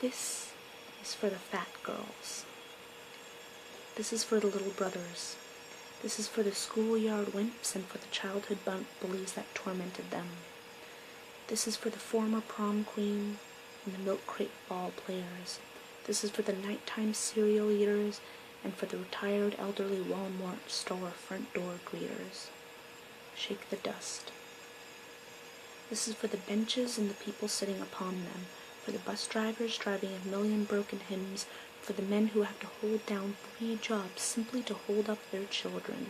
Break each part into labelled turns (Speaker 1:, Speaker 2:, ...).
Speaker 1: This is for the fat girls. This is for the little brothers. This is for the schoolyard wimps and for the childhood bullies that tormented them. This is for the former prom queen and the milk crate ball players. This is for the nighttime cereal eaters and for the retired elderly Walmart store front door greeters. Shake the dust. This is for the benches and the people sitting upon them, for the bus drivers driving a million broken hymns, for the men who have to hold down 3 jobs simply to hold up their children,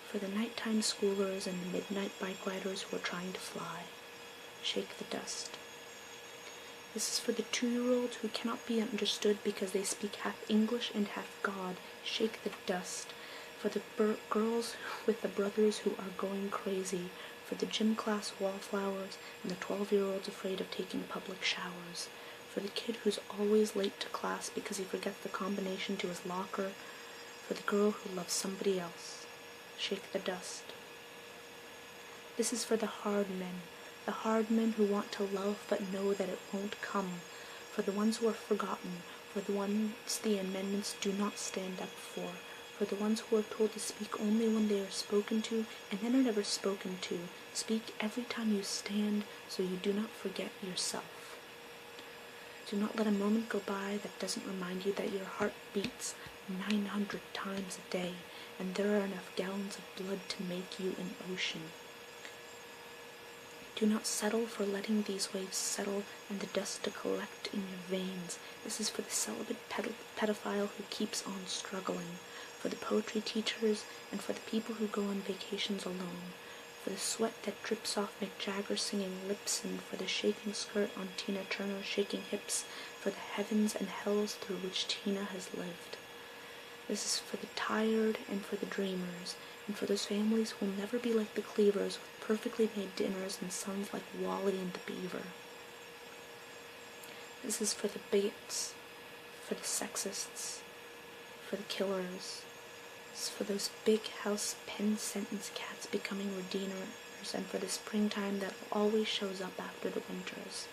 Speaker 1: for the nighttime schoolers and the midnight bike riders who are trying to fly. Shake the dust. This is for the 2-year-olds who cannot be understood because they speak half English and half God. Shake the dust. For the girls with the brothers who are going crazy, for the gym class wallflowers and the 12-year-olds afraid of taking public showers, for the kid who's always late to class because he forgets the combination to his locker, for the girl who loves somebody else. Shake the dust. This is for the hard men who want to love but know that it won't come, for the ones who are forgotten, for the ones the amendments do not stand up for the ones who are told to speak only when they are spoken to and then are never spoken to. Speak every time you stand so you do not forget yourself. Do not let a moment go by that doesn't remind you that your heart beats 900 times a day and there are enough gallons of blood to make you an ocean. Do not settle for letting these waves settle and the dust to collect in your veins. This is for the celibate pedophile who keeps on struggling, for the poetry teachers and for the people who go on vacations alone, for the sweat that drips off Mick Jagger singing lips and for the shaking skirt on Tina Turner shaking hips, for the heavens and hells through which Tina has lived. This is for the tired and for the dreamers, and for those families who will never be like the Cleavers with perfectly made dinners and sons like Wally and the Beaver. This is for the bigots, for the sexists, for the killers. This is for those big house pen sentence cats becoming redeemers and for the springtime that always shows up after the winters.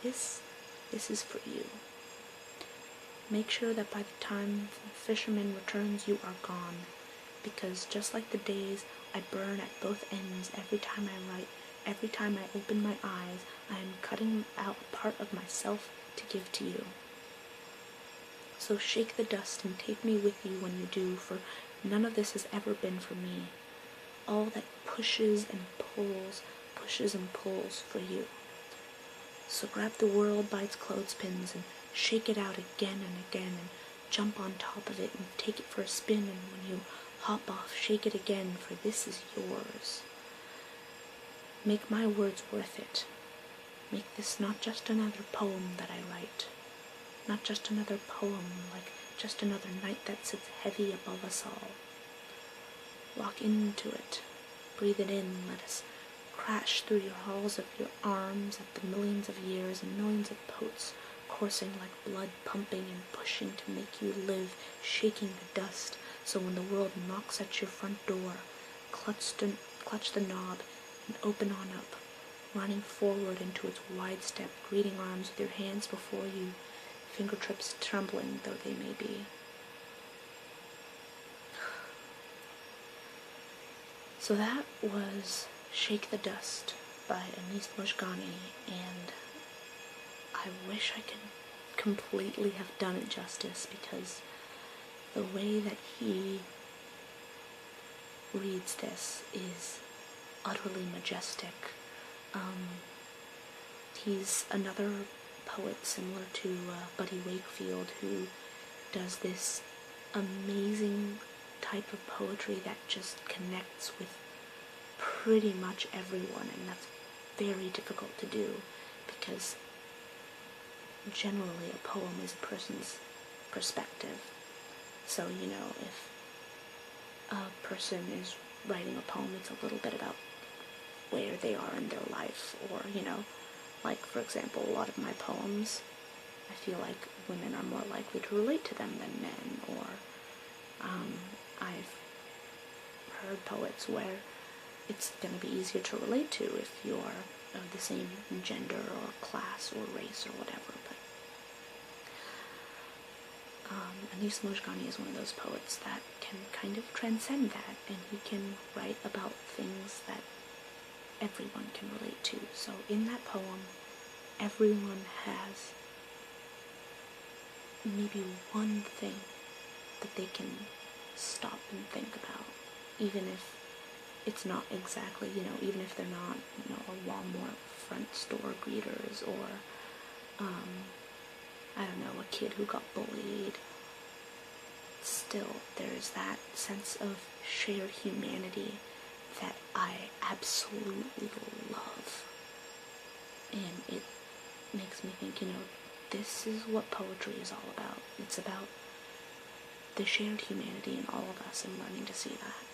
Speaker 1: This is for you. Make sure that by the time the fisherman returns you are gone, because just like the days I burn at both ends every time I write, every time I open my eyes, I am cutting out a part of myself to give to you. So shake the dust and take me with you when you do, for none of this has ever been for me. All that pushes and pulls for you. So grab the world by its clothespins and shake it out again and again and jump on top of it and take it for a spin, and when you hop off, shake it again, for this is yours. Make my words worth it. Make this not just another poem that I write, not just another poem like just another night that sits heavy above us all. Walk into it, breathe it in, let us crash through your halls of your arms at the millions of years and millions of poets coursing like blood pumping and pushing to make you live, shaking the dust, so when the world knocks at your front door, clutch the knob and open on up, running forward into its wide-step greeting arms with your hands before you, fingertips trembling though they may be. So that was Shake the Dust by Anis Mojgani, and I wish I could completely have done it justice, because the way that he reads this is utterly majestic. He's another poet similar to Buddy Wakefield, who does this amazing type of poetry that just connects with pretty much everyone, and that's very difficult to do, because generally a poem is a person's perspective. So, if a person is writing a poem, it's a little bit about where they are in their life, or, like, for example, a lot of my poems, I feel like women are more likely to relate to them than men, or, I've heard poets where it's going to be easier to relate to if you're of the same gender or class or race or whatever, but Anis Mojgani is one of those poets that can kind of transcend that, and he can write about things that everyone can relate to. So in that poem, everyone has maybe one thing that they can stop and think about, even if it's not exactly, even if they're not, a Walmart front store greeters, or, I don't know, a kid who got bullied. Still, there's that sense of shared humanity that I absolutely love. And it makes me think, this is what poetry is all about. It's about the shared humanity in all of us and learning to see that.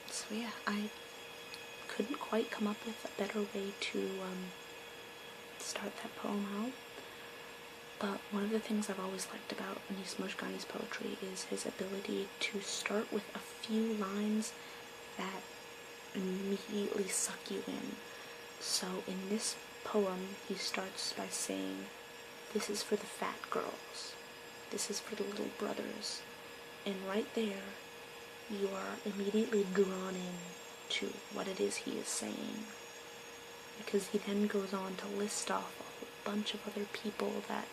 Speaker 1: So yeah, I couldn't quite come up with a better way to start that poem out. But one of the things I've always liked about Anis Mojgani's poetry is his ability to start with a few lines that immediately suck you in. So in this poem, he starts by saying, "This is for the fat girls. This is for the little brothers." And right there, you are immediately drawn in to what it is he is saying. Because he then goes on to list off a whole bunch of other people that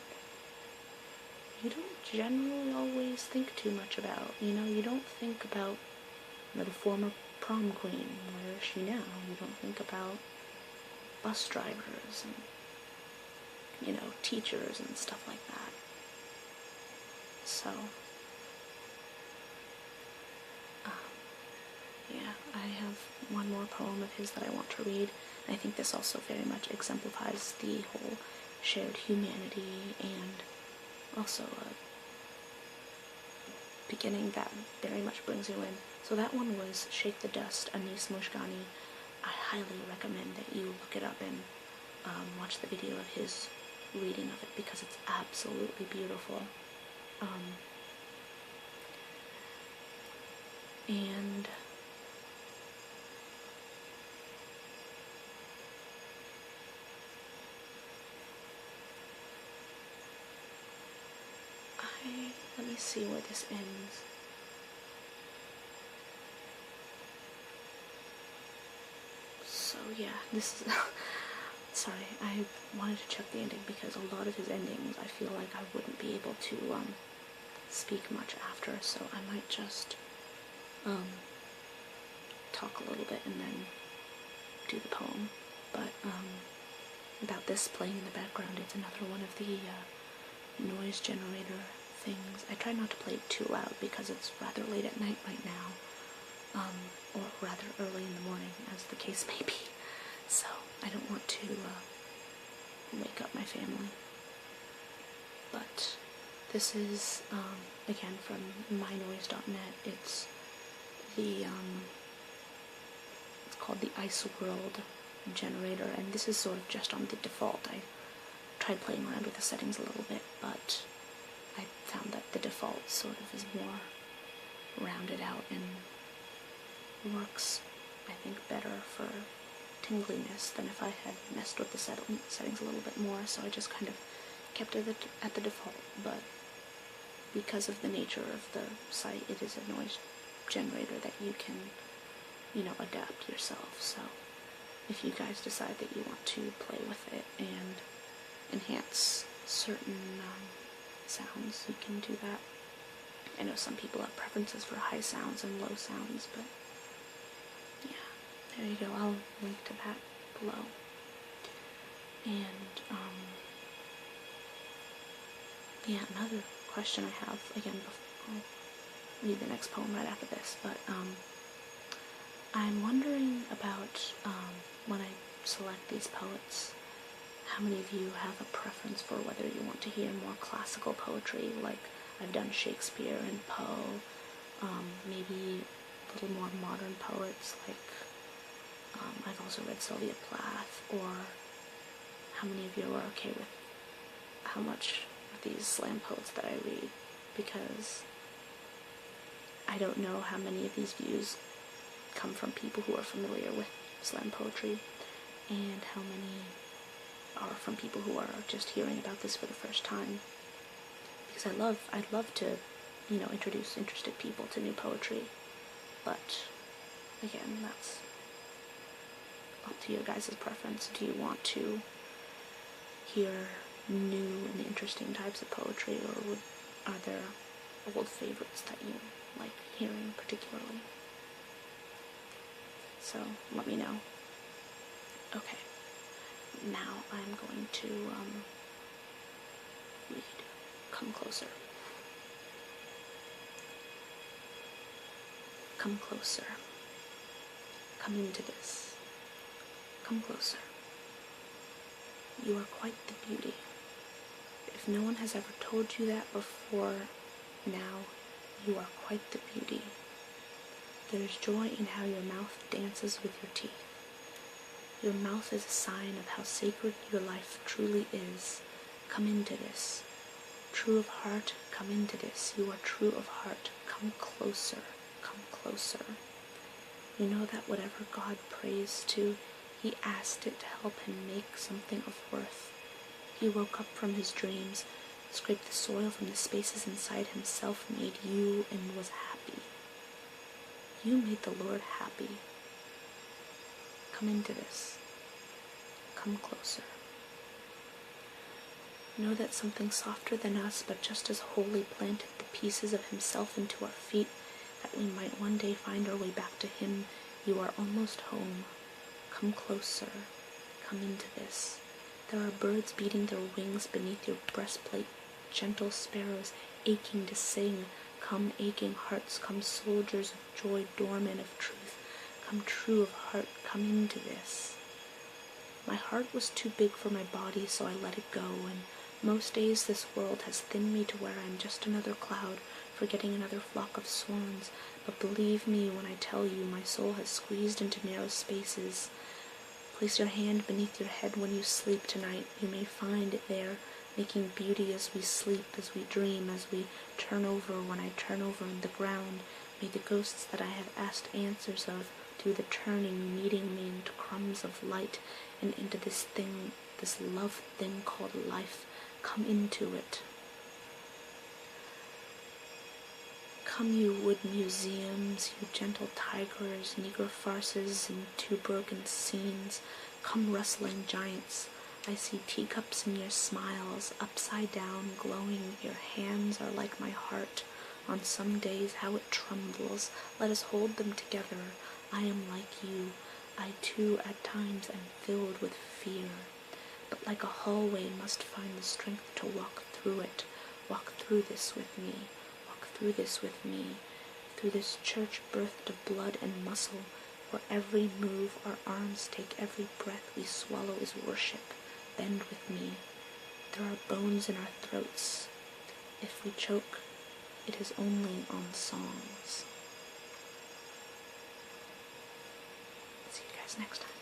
Speaker 1: you don't generally always think too much about. You don't think about the former prom queen, where is she now? You don't think about bus drivers and, teachers and stuff like that. So, yeah, I have one more poem of his that I want to read. I think this also very much exemplifies the whole shared humanity and also a beginning that very much brings you in. So that one was Shake the Dust, Anis Mojgani. I highly recommend that you look it up and watch the video of his reading of it, because it's absolutely beautiful. And let me see where this ends. So yeah, this is sorry, I wanted to check the ending because a lot of his endings I feel like I wouldn't be able to speak much after, so I might just talk a little bit and then do the poem. But about this playing in the background, it's another one of the noise generator things. I try not to play it too loud because it's rather late at night right now, or rather early in the morning, as the case may be. So I don't want to wake up my family. But this is, again, from mynoise.net. It's the, it's called the Ice World generator, and this is sort of just on the default. I tried playing around with the settings a little bit, but I found that the default sort of is more rounded out and works, I think, better for tingliness than if I had messed with the settings a little bit more, so I just kind of kept it at the default. But because of the nature of the site, it is a noise generator that you can, adapt yourself. So if you guys decide that you want to play with it and enhance certain sounds, you can do that. I know some people have preferences for high sounds and low sounds, but yeah, there you go. I'll link to that below. And yeah, another question I have, again, I'll read the next poem right after this, but I'm wondering about, when I select these poets, how many of you have a preference for whether you want to hear more classical poetry, like I've done Shakespeare and Poe, maybe a little more modern poets, like I've also read Sylvia Plath, or how many of you are okay with how much of these slam poets that I read, because I don't know how many of these views come from people who are familiar with slam poetry, and how many or from people who are just hearing about this for the first time. Because I'd love to, introduce interested people to new poetry. But, again, that's up to your guys' preference. Do you want to hear new and interesting types of poetry, or are there old favorites that you like hearing particularly? So, let me know. Okay. Now I'm going to read Come Closer. Come closer. Come into this. Come closer. You are quite the beauty. If no one has ever told you that before, now you are quite the beauty. There is joy in how your mouth dances with your teeth. Your mouth is a sign of how sacred your life truly is. Come into this. True of heart, come into this. You are true of heart. Come closer. Come closer. You know that whatever God prays to, he asked it to help him make something of worth. He woke up from his dreams, scraped the soil from the spaces inside himself, made you, and was happy. You made the Lord happy. Come into this. Come closer. Know that something softer than us, but just as wholly planted the pieces of himself into our feet, that we might one day find our way back to him. You are almost home. Come closer. Come into this. There are birds beating their wings beneath your breastplate, gentle sparrows aching to sing. Come aching hearts, come soldiers of joy, doormen of truth. Come true of heart, come into this. My heart was too big for my body, so I let it go, and most days this world has thinned me to where I am just another cloud, forgetting another flock of swans. But believe me when I tell you, my soul has squeezed into narrow spaces. Place your hand beneath your head when you sleep tonight. You may find it there, making beauty as we sleep, as we dream, as we turn over. When I turn over in the ground, may the ghosts that I have asked answers of do the turning, kneading me into crumbs of light and into this thing, this love thing called life. Come into it. Come, you wood museums, you gentle tigers, Negro farces, and two broken scenes. Come, rustling giants. I see teacups in your smiles, upside down, glowing. Your hands are like my heart. On some days, how it trembles. Let us hold them together. I am like you. I, too, at times am filled with fear. But like a hallway, must find the strength to walk through it. Walk through this with me. Through this with me, through this church birthed of blood and muscle, where every move our arms take, every breath we swallow is worship. Bend with me. There are bones in our throats. If we choke, it is only on songs. See you guys next time.